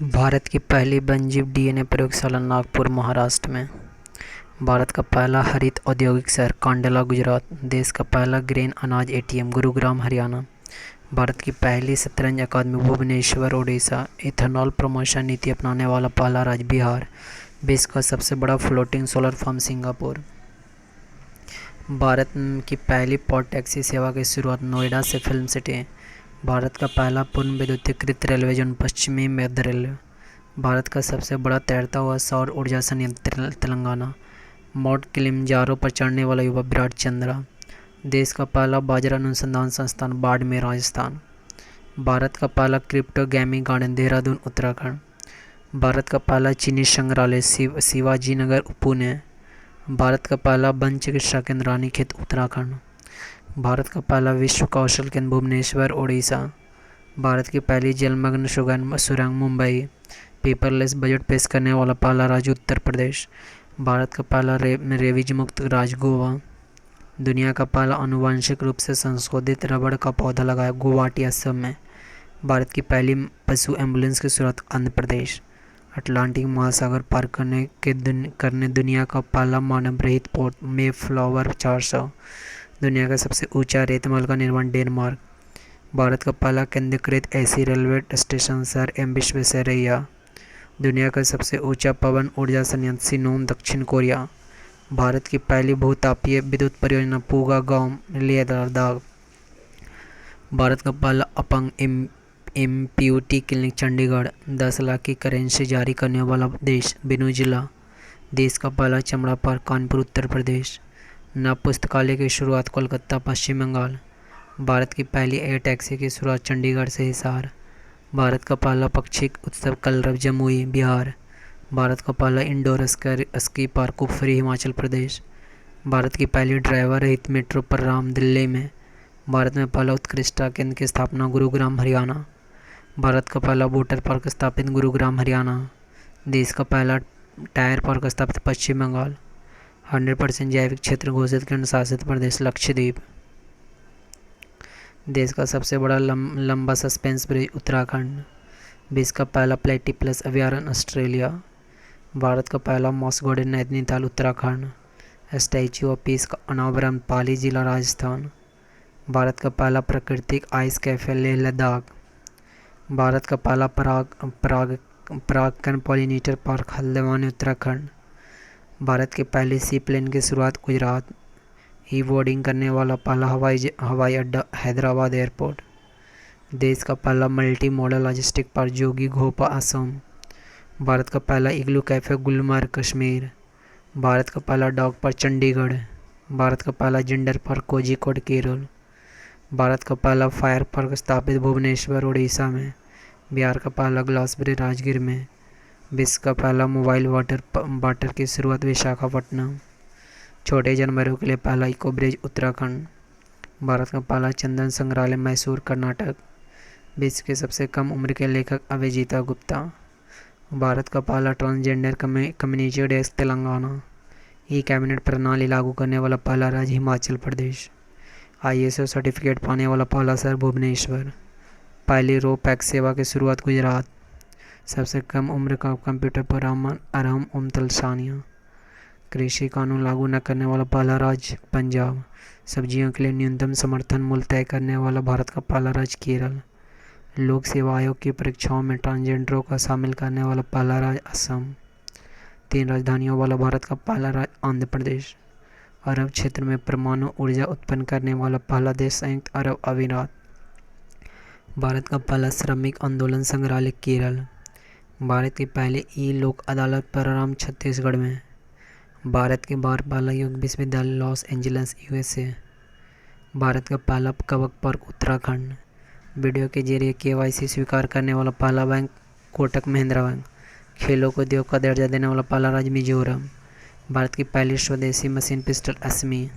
भारत की पहली वन्यजीव डीएनए प्रयोगशाला नागपुर, महाराष्ट्र में। भारत का पहला हरित औद्योगिक शहर कांडला, गुजरात। देश का पहला ग्रेन अनाज एटीएम गुरुग्राम, हरियाणा। भारत की पहली शतरंज अकादमी भुवनेश्वर, ओडिशा। इथेनॉल प्रमोशन नीति अपनाने वाला पहला राज्य बिहार। विश्व का सबसे बड़ा floating solar firm Singapore. Bharat की पहली पॉड टैक्सी सेवा की शुरुआत नोएडा से फिल्म सिटी। भारत का पहला पूर्ण विद्युतीकृत रेलवे जोन पश्चिमी मध्य रेलवे। भारत का सबसे बड़ा तैरता हुआ सौर ऊर्जा संयंत्र तेलंगाना। माउंट किलिमंजारो पर चढ़ने वाला युवा विराट चंद्रा। देश का पहला बाजरा अनुसंधान संस्थान बाड़मेर, राजस्थान। भारत का पहला crypto gaming garden Dehradun, Uttarakhand. Bharat का पहला चीनी संग्रहालय शिवाजी नगर, पुणे। भारत का पहला वन चिकित्सा केंद्र रानीखेत, उत्तराखंड। भारत का पहला विश्व कौशल केंद्र भुवनेश्वर, ओडिशा। भारत की पहली जलमग्न सुरंग मुंबई। पेपरलेस बजट पेश करने वाला पहला राज्य उत्तर प्रदेश। भारत का पहला रेबीज मुक्त राज्य गोवा। दुनिया का पहला आनुवंशिक रूप से संशोधित रबड़ का पौधा लगाया गुवाहाटी, असम में। भारत की पहली पशु एम्बुलेंस की शुरुआत आंध्र प्रदेश। अटलांटिक महासागर पार करने दुनिया का पहला मानव रहित पोर्ट मेफ्लावर 400। दुनिया का सबसे ऊंचा रेतमहल का निर्माण डेनमार्क। भारत का पहला केंद्रीकृत एसी रेलवे स्टेशन शहर एम विश्वेश्वरैया। दुनिया का सबसे ऊंचा पवन ऊर्जा संयंत्र सिनोम, दक्षिण कोरिया। भारत की पहली बहुतापीय विद्युत परियोजना पूगा गांव, लेह लद्दाख। भारत का पहला अपंग एम्प्यूटी क्लिनिक चंडीगढ़। 10 लाख की करेंसी जारी करने वाला देश वेनेजुएला। देश का पहला चमड़ा पार्क कानपुर, उत्तर प्रदेश। नव पुस्तकालय की शुरुआत कोलकाता, पश्चिम बंगाल। भारत की पहली एयर टैक्सी की शुरुआत चंडीगढ़ से हिसार। भारत का पहला पक्षिक उत्सव कलरव, जमुई, बिहार। भारत का पहला indoor ski park Kufri, Himachal Pradesh. Bharat की पहली ड्राइवर रहित मेट्रो परराम, दिल्ली में। भारत में पहला उत्कृष्टता केंद्र की स्थापना गुरुग्राम, हरियाणा। भारत का पहला वाटर पार्क स्थापित गुरुग्राम, हरियाणा। देश का पहला टायर पार्क स्थापित पश्चिम बंगाल। 100% जैविक क्षेत्र घोषित केंद्र शासित प्रदेश लक्षद्वीप। देश का सबसे बड़ा लंबा सस्पेंस ब्रिज उत्तराखंड। विश्व का पहला प्लेटी-प्लस अभयारण्य ऑस्ट्रेलिया। भारत का पहला moss garden Nainital, Uttarakhand. Statue of peace का अनावरण पाली जिला, राजस्थान। भारत का पहला प्राकृतिक आइस कैफे लेह लद्दाख। भारत का पहला परागकण पॉलिनेटर पार्क हल्द्वानी, उत्तराखंड। भारत के पहले सी प्लेन की शुरुआत गुजरात। ई बोर्डिंग करने वाला पहला हवाई अड्डा हैदराबाद एयरपोर्ट। देश का पहला मल्टी मॉडल लॉजिस्टिक पार्क जोगी घोपा, असम। भारत का पहला इग्लू कैफे गुलमर्ग, कश्मीर। भारत का पहला डॉग पार्क चंडीगढ़। भारत का पहला जेंडर पार्क कोझिकोड, केरल। भारत का पहला फायर पार्क स्थापित भुवनेश्वर, उड़ीसा में। बिहार का पहला ग्लास ब्रिज राजगीर में। विश्व का पहला मोबाइल वाटर की शुरुआत विशाखापट्टनम। छोटे जानवरों के लिए पहला इको ब्रिज, उत्तराखंड। भारत का पहला चंदन संग्रहालय मैसूर, कर्नाटक। विश्व के सबसे कम उम्र के लेखक अभिजीता गुप्ता। भारत का पहला transgender community desk, Telangana. E cabinet प्रणाली लागू करने वाला पहला राज्य हिमाचल प्रदेश। ISO सर्टिफिकेट पाने वाला पहला शहर भुवनेश्वर। पहली रो पैक्स सेवा की शुरुआत गुजरात। सबसे कम उम्र का कंप्यूटर प्रोग्रामर अरहम उमतल सानिया। कृषि कानून लागू न करने वाला पहला राज्य पंजाब। सब्जियों के लिए न्यूनतम समर्थन मूल्य तय करने वाला भारत का पहला राज्य केरल। लोक सेवा आयोग की परीक्षाओं में ट्रांसजेंडरों का शामिल करने वाला पहला राज्य असम। 3 राजधानियों वाला भारत का पहला राज्य आंध्र प्रदेश। अरब क्षेत्र में परमाणु ऊर्जा उत्पन्न करने वाला पहला देश संयुक्त अरब अमीरात। भारत का पहला श्रमिक आंदोलन संग्रहालय केरल। भारत की पहली ई लोक अदालत प्रारंभ छत्तीसगढ़ में। भारत के बार पहला योग विश्वविद्यालय लॉस एंजल्स, USA। भारत का पहला कवक पार्क उत्तराखंड। वीडियो के जरिए KYC स्वीकार करने वाला पहला बैंक कोटक महिंद्रा बैंक। खेलों को उद्योग का दर्जा देने वाला पहला राज्य मिजोरम। भारत की पहली स्वदेशी मशीन पिस्टल असमी।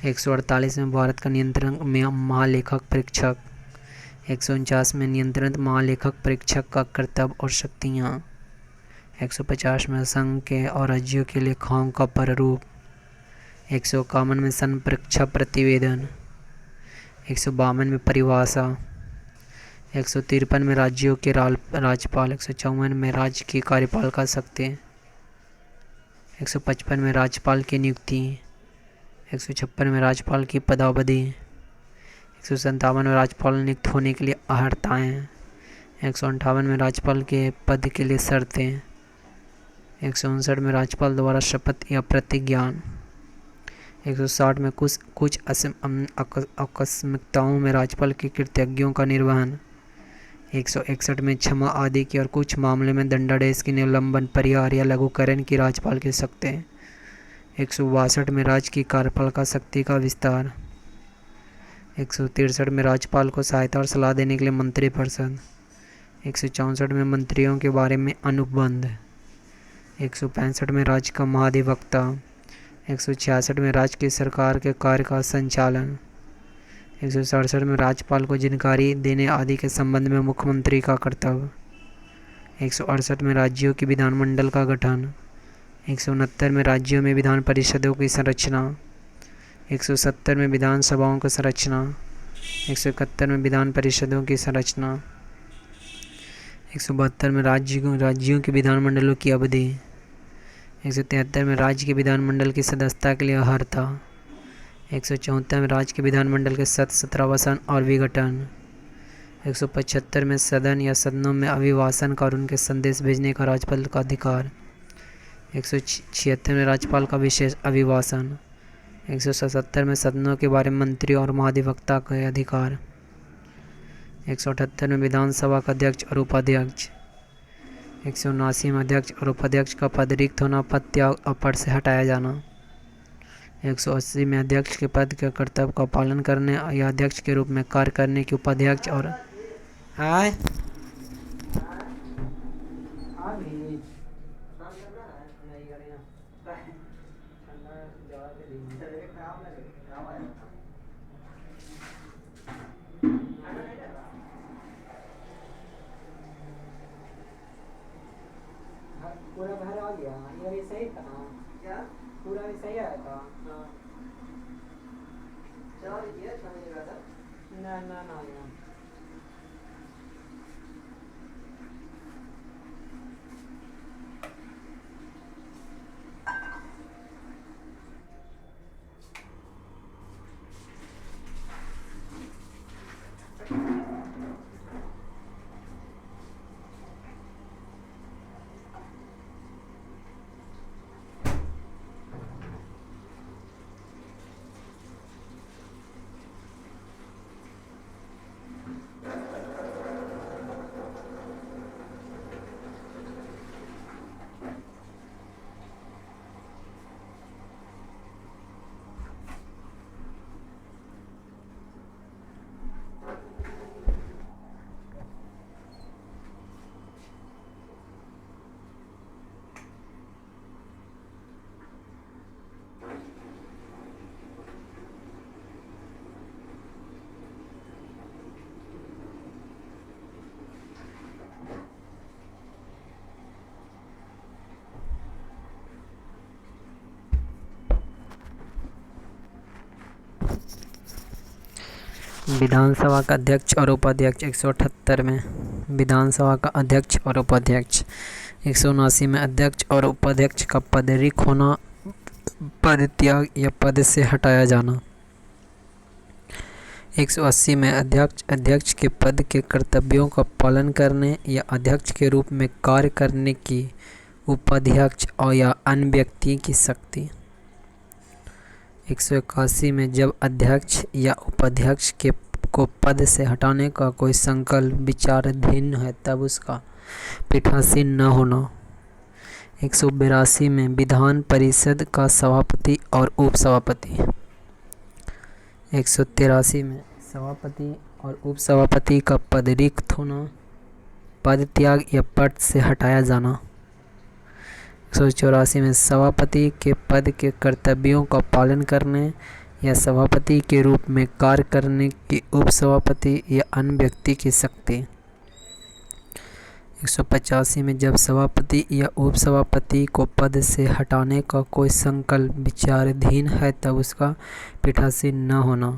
148 में भारत का नियंत्रण महालेखक परीक्षक। 149 में नियंत्रित महालेखक परीक्षक का कर्तव्य और शक्तियाँ। 150 में संघ के और राज्यों के लेखाओं का प्रारूप। 151 में संपरीक्षा प्रतिवेदन। 152 में परिभाषा। 153 में राज्यों के राज्यपाल 154 में राज्य की कार्यपालिका शक्ति, 155 में राज्यपाल की नियुक्ति, 156 में राज्यपाल की पदावधि, 157 में राज्यपाल नियुक्त होने के लिए अर्हताएँ, 158 में राज्यपाल के पद के लिए शर्तें, 159 में राज्यपाल द्वारा शपथ या प्रतिज्ञान, 160 में कुछ आकस्मिकताओं में राज्यपाल के कर्तव्यों का निर्वहन, 161 में क्षमा आदि की और कुछ मामले में दंडादेश की निलंबन, परिहार या लघुकरण की राज्यपाल की शक्तियाँ, 162 में राज्य की कार्यपालिका शक्ति का विस्तार, 163 में राज्यपाल को सहायता और सलाह देने के लिए मंत्रिपरिषद, 164 में मंत्रियों के बारे में अनुबंध, 165 में राज्य का महाधिवक्ता, 166 में राज्य की सरकार के कार्य का संचालन, 167 में राज्यपाल को जानकारी देने आदि के संबंध में मुख्यमंत्री का कर्तव्य, 168 में राज्यों की विधानमंडल का गठन, 169 में राज्यों में विधान परिषदों की संरचना, 170 में विधानसभाओं की संरचना, 171 में विधान परिषदों की संरचना, 172 में राज्यों के विधानमंडलों की अवधि, 173 में राज्य के विधानमंडल की सदस्यता के लिए अर्हता, 174 में राज्य के विधानमंडल के सत्रावसान और विघटन, 175 में सदन या सदनों में अभिभाषण और उनके संदेश भेजने का राज्यपाल का अधिकार, 176 में राज्यपाल का विशेष अभिभाषण, 177 में सदनों के बारे में मंत्री और महाधिवक्ता के अधिकार, 178 में विधानसभा का अध्यक्ष और उपाध्यक्ष, 179 में अध्यक्ष और उपाध्यक्ष का पद रिक्त होना, पद त्याग और पद से हटाया जाना, 180 में अध्यक्ष के पद के कर्तव्य का पालन करने या अध्यक्ष के रूप में कार्य करने की उपाध्यक्ष और पूरा घर आ गया, ये सही था क्या? पूरा सही आया था। हाँ चलो ये समझ रहा था ना ना ना ना विधानसभा का अध्यक्ष और उपाध्यक्ष 178 में विधानसभा का अध्यक्ष और उपाध्यक्ष, 179 में अध्यक्ष और उपाध्यक्ष का पद रिक्त होना, पद त्याग या पद से हटाया जाना, 180 में अध्यक्ष के पद के कर्तव्यों का पालन करने या अध्यक्ष के रूप में कार्य करने की उपाध्यक्ष और या अन्य व्यक्ति की शक्ति, 181 में जब अध्यक्ष या उपाध्यक्ष को पद से हटाने का कोई संकल्प विचाराधीन है तब उसका पीठासीन न होना, 182 में विधान परिषद का सभापति और उपसभापति, 183 में सभापति और उपसभापति का पद रिक्त होना, पद त्याग या पद से हटाया जाना, 184 में सभापति के पद के कर्तव्यों का पालन करने या सभापति के रूप में कार्य करने की उपसभापति या अन्य व्यक्ति की शक्ति, 185 में जब सभापति या उपसभापति को पद से हटाने का कोई संकल्प विचाराधीन है तब उसका पीठासीन न होना,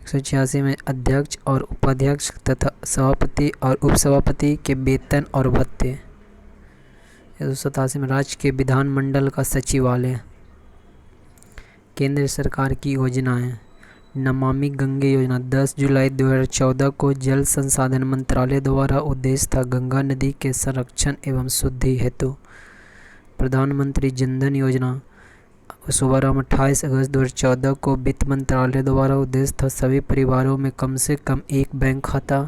186 में अध्यक्ष और उपाध्यक्ष तथा सभापति और उपसभापति के वेतन और भत्ते। 187 में राज्य के विधानमंडल का सचिवालय। केंद्र सरकार की योजनाएं। नमामि गंगे योजना 10 जुलाई 2014 को जल संसाधन मंत्रालय द्वारा उद्देश्य था गंगा नदी के संरक्षण एवं शुद्धि हेतु। प्रधानमंत्री जनधन योजना शुभारंभ 28 अगस्त 2014 को वित्त मंत्रालय द्वारा उद्देश्य था सभी परिवारों में कम से कम एक बैंक खाता।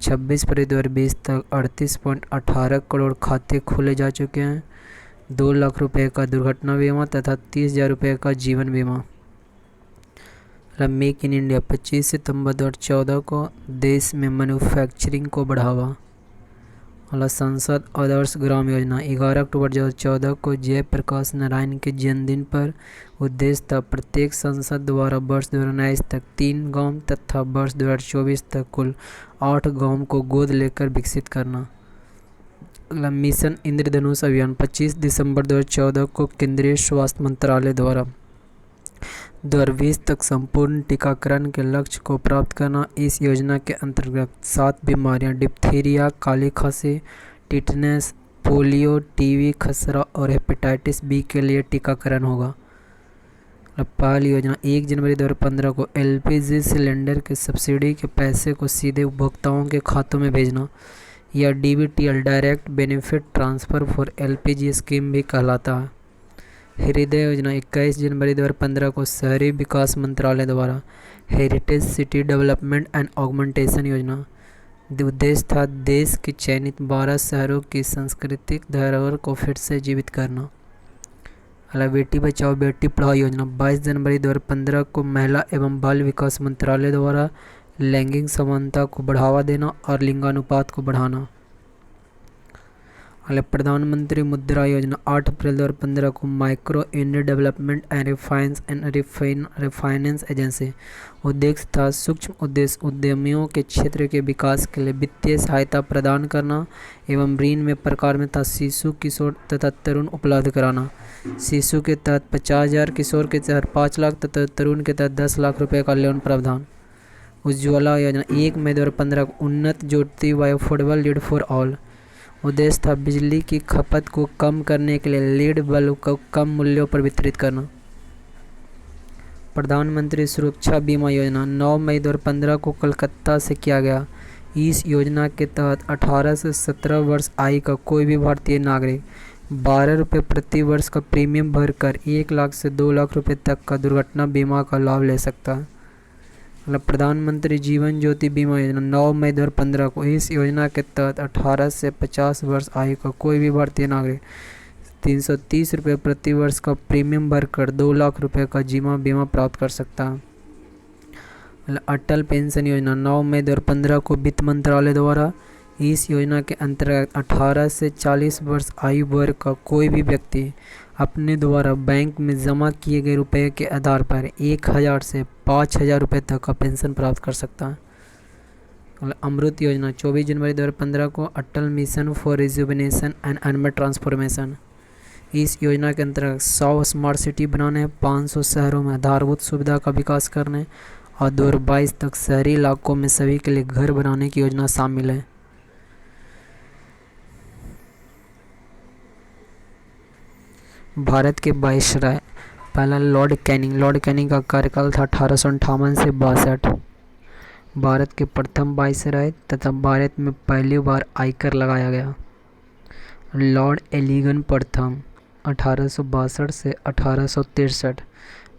26 फरवरी 2020 तक 38.18 करोड़ खाते खोले जा चुके हैं। 2 लाख रुपए का दुर्घटना बीमा तथा 30,000 रुपये का जीवन बीमा। मेक इन इंडिया 25 सितंबर 2014 को देश में मैन्युफैक्चरिंग को बढ़ावा। संसद आदर्श ग्राम योजना 11 अक्टूबर 2014 को जयप्रकाश नारायण के जन्मदिन पर उद्देश्य था प्रत्येक संसद द्वारा वर्ष 2019 तक 3 गांव तथा वर्ष 2024 तक कुल 8 गांव को गोद लेकर विकसित करना। मिशन इंद्रधनुष अभियान 25 दिसंबर 2014 को केंद्रीय स्वास्थ्य मंत्रालय द्वारा 2020 तक संपूर्ण टीकाकरण के लक्ष्य को प्राप्त करना। इस योजना के अंतर्गत 7 बीमारियां डिप्थीरिया, काली खांसी, टिटनेस, पोलियो, टीबी, खसरा और हेपेटाइटिस बी के लिए टीकाकरण होगा। पहली योजना 1 जनवरी 2015 को एलपीजी सिलेंडर के सब्सिडी के पैसे को सीधे उपभोक्ताओं के खातों में भेजना। यह DBTL direct benefit transfer for LPG scheme भी कहलाता है। हृदय योजना 21 जनवरी 2015 को शहरी विकास मंत्रालय द्वारा heritage city development and augmentation योजना उद्देश्य था देश के चयनित 12 शहरों की सांस्कृतिक धरोहर को फिर से जीवित करना। बेटी बचाओ बेटी पढ़ाओ योजना 22 जनवरी 2015 को महिला एवं बाल विकास मंत्रालय द्वारा लैंगिक समानता को बढ़ावा देना और लिंगानुपात को बढ़ाना। प्रधानमंत्री मुद्रा योजना 8 अप्रैल 2015 को micro India development and refinance agency उद्देश्य था सूक्ष्म उद्देश्य उद्यमियों के क्षेत्र के विकास के लिए वित्तीय सहायता प्रदान करना एवं ऋण में प्रकार में था शिशु, किशोर तथा तरुण उपलब्ध कराना। शिशु के तहत 50,000, किशोर के तहत 5 लाख तथा तरुण के तहत 10 लाख रुपये का लोन प्रावधान। उज्ज्वला योजना 1 मई 2015 को उन्नत ज्योति अफोर्डेबल लीड फॉर ऑल उद्देश्य था बिजली की खपत को कम करने के लिए लीड बल्ब को कम मूल्यों पर वितरित करना। प्रधानमंत्री सुरक्षा बीमा योजना 9 मई 2015 को कोलकाता से किया गया। इस योजना के तहत 18 से 17 वर्ष आयु का कोई भी भारतीय नागरिक 12 रुपये प्रति वर्ष का प्रीमियम भरकर 1 लाख से 2 लाख रुपये तक का दुर्घटना बीमा का लाभ ले सकता है। प्रधानमंत्री जीवन ज्योति बीमा योजना 9 मई 2015 को इस योजना के तहत 18 से 50 वर्ष आयु का कोई भी भारतीय नागरिक 330 रुपये प्रति वर्ष का प्रीमियम भरकर 2 लाख रुपये का जीवन बीमा प्राप्त कर सकता है। अटल पेंशन योजना 9 मई 2015 को वित्त मंत्रालय द्वारा इस योजना के अंतर्गत 18 से 40 वर्ष आयु वर्ग का कोई भी व्यक्ति अपने द्वारा बैंक में जमा किए गए रुपए के आधार पर 1,000 से 5,000 रुपये तक का पेंशन प्राप्त कर सकता है। अमृत योजना 24 जनवरी 2015 को Atal mission for rejuvenation and urban transformation इस योजना के अंतर्गत 100 स्मार्ट सिटी बनाने, 500 शहरों में आधारभूत सुविधा का विकास करने और 2022 तक शहरी इलाकों में सभी के लिए घर बनाने की योजना शामिल है। भारत के वायसराय पहला लॉर्ड कैनिंग का कार्यकाल था 1858 से 62। भारत के प्रथम वायसराय तथा भारत में पहली बार आयकर लगाया गया। लॉर्ड एलिगन प्रथम 1862 से 1863।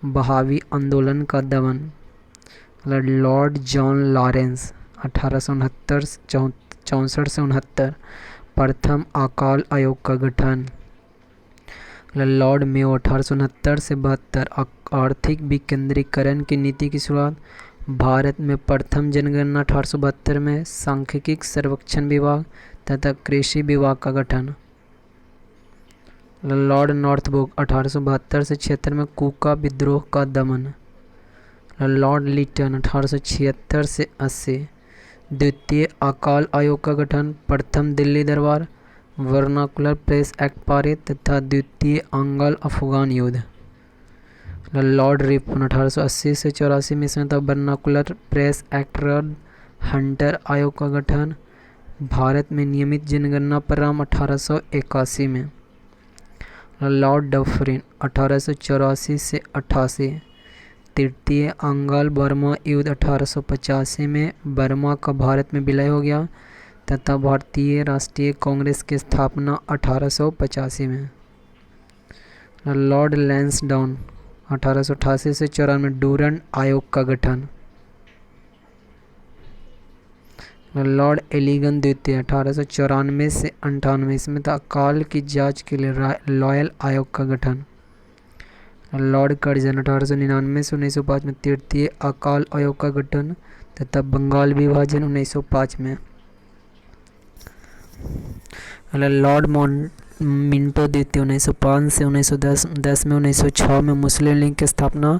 बहावी आंदोलन का दमन। लॉर्ड जॉन लॉरेंस 1869 64 से 69। प्रथम अकाल आयोग का गठन। लॉर्ड मेयो 1869 से 72। आर्थिक विकेंद्रीकरण की नीति की शुरुआत। भारत में प्रथम जनगणना 1872 में। सांख्यिकी सर्वेक्षण विभाग तथा कृषि विभाग का गठन। लॉर्ड नॉर्थब्रुक 1872 से 76 में कूका विद्रोह का दमन। लॉर्ड लिटन 1876 से 80। द्वितीय अकाल आयोग का गठन। प्रथम दिल्ली दरबार। वर्नाकुलर प्रेस एक्ट पारित तथा द्वितीय अंगल अफगान युद्ध। लॉर्ड रिपन 1880 से 84 में इसमें था। वर्नाकुलर प्रेस एक्ट रद्द। हंटर आयोग का गठन। भारत में नियमित जनगणना प्रारंभ 1881 में। लॉर्ड डफरिन 1884 से 88। तृतीय अंगाल बर्मा युद्ध 1885 में बर्मा का भारत में विलय हो गया तथा भारतीय राष्ट्रीय कांग्रेस की स्थापना 1885 में। लॉर्ड लैंसडाउन 1888 से 94 डूरंड आयोग का गठन। लॉर्ड एलिगन द्वितीय 1894 से 98 इसमें था। अकाल की जांच के लिए लॉयल आयोग का गठन। लॉर्ड कर्जन 1899 से 1905 में तृतीय अकाल आयोग का गठन तथा बंगाल विभाजन 1905 में। लॉर्ड मिंटो द्वितीय 1905 से 1910 में। 1906 में मुस्लिम लीग की स्थापना।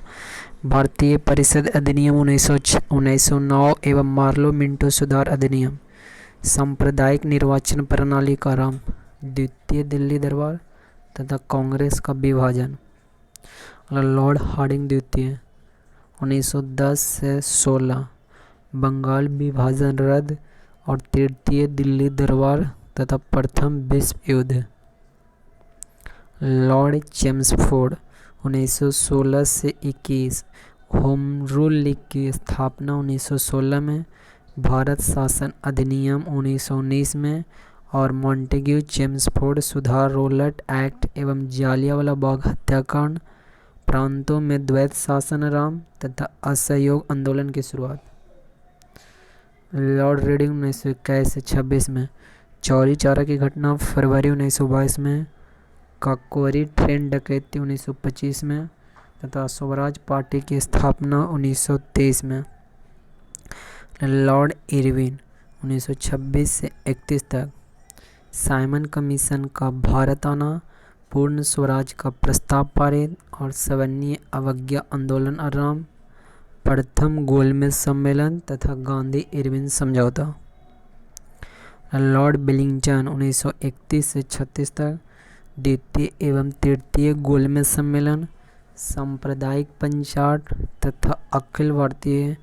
भारतीय परिषद अधिनियम 1909 एवं मार्लो मिंटो सुधार अधिनियम। सांप्रदायिक निर्वाचन प्रणाली का आरंभ। द्वितीय दिल्ली दरबार तथा कांग्रेस का विभाजन। लॉर्ड हार्डिंग द्वितीय 1910 से 16 बंगाल विभाजन रद्द और तृतीय दिल्ली दरबार तथा प्रथम विश्व युद्ध। लॉर्ड चेम्सफोर्ड 1916 से 21 होम रूल लीग की स्थापना 1916 में। भारत शासन अधिनियम 1919 में और मॉन्टेग्यू चेम्सफोर्ड सुधार रोलट एक्ट एवं जालियांवाला बाग हत्याकांड प्रांतों में द्वैत शासन आरंभ तथा असहयोग आंदोलन की शुरुआत। लॉर्ड रीडिंग 1921 से 26 में। चौरी चौरा की घटना फरवरी 1922 में। काकोरी ट्रेन डकैती 1925 में तथा स्वराज पार्टी की स्थापना 1923 में। लॉर्ड इरविन 1926 से 31 तक। साइमन कमीशन का भारत आना। पूर्ण स्वराज का प्रस्ताव पारित और सवर्णीय अवज्ञा आंदोलन आरंभ। प्रथम गोलमेज सम्मेलन तथा गांधी इरविन समझौता। लॉर्ड वेलिंगटन 1931 से 36 तक। द्वितीय एवं तृतीय गोलमेज सम्मेलन। सांप्रदायिक पंचायत तथा अखिल भारतीय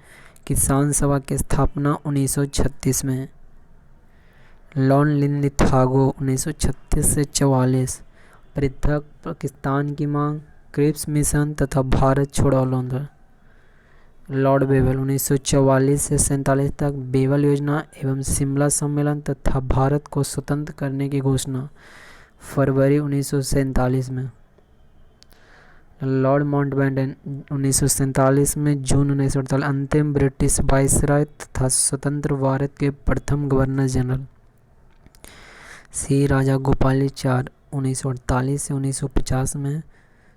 किसान सभा की स्थापना 1936 में। लॉर्ड लिथागो 1936 से 44 पृथक पाकिस्तान की मांग। क्रिप्स मिशन तथा भारत छोड़ो आंदोलन। लॉर्ड बेवल 1944 से 47 तक बेवल योजना एवं शिमला सम्मेलन तथा भारत को स्वतंत्र करने की घोषणा फरवरी 1947 में। लॉर्ड माउंटबेटन 1947 में। जून 1948 अंतिम ब्रिटिश वायसराय तथा स्वतंत्र भारत के प्रथम गवर्नर जनरल। सी राजा गोपालाचारी 1948 से 1950 में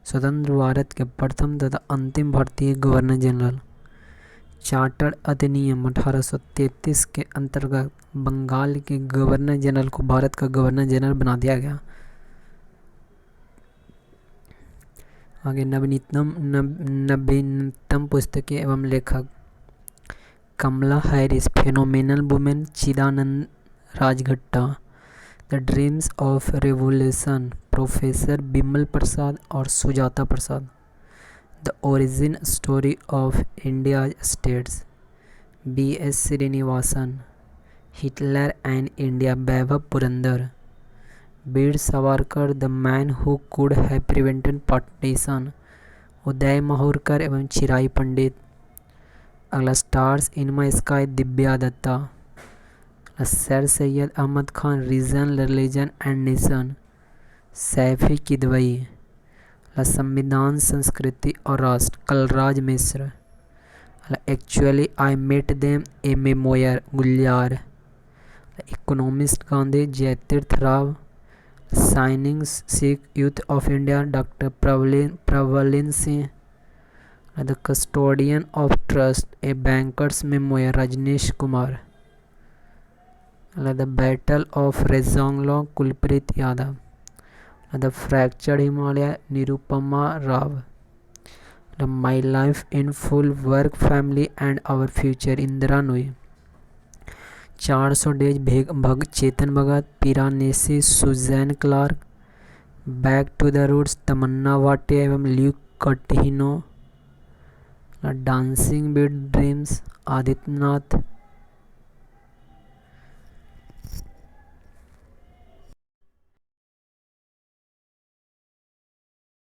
स्वतंत्र भारत के प्रथम तथा अंतिम भारतीय गवर्नर जनरल। चार्टर अधिनियम 1833 के अंतर्गत बंगाल के गवर्नर जनरल को भारत का गवर्नर जनरल बना दिया गया। आगे नवीनतम पुस्तकें एवं लेखक। Kamala Harris phenomenal woman. Chidanand Rajghatta the dreams of revolution professor Bimal Prasad और Sujata Prasad. The origin story of India states B.S. Srinivasan. Hitler and India Vaibhav Purandare. Veer Savarkar the man who could have prevented partition Uday Mahurkar एवं चिराई पंडित। अगला stars in my sky Divya Dutta. Sir Syed Ahmad Khan reason religion and nation Saifi Kidwai. Samvidhan Sanskriti और राष्ट्र कलराज मिश्र। Actually I met them a memoir Gulzar. Economist Gandhi Jayatirtha Rao. Shining Sikh youth of India doctor Prabhleen Singh. The custodian of trust a banker's memoir Rajnish Kumar. The battle of Rezang La Kulpreet Yadav. The fractured Himalaya Nirupama Rao. My life in full work family and our future Indra Nooyi. 400 days Chetan Bhagat. Piranesi Susanna Clarke. Back to the roots Tamannaah Bhatia एवं Luke Coutinho, dancing with dreams, Adityanath,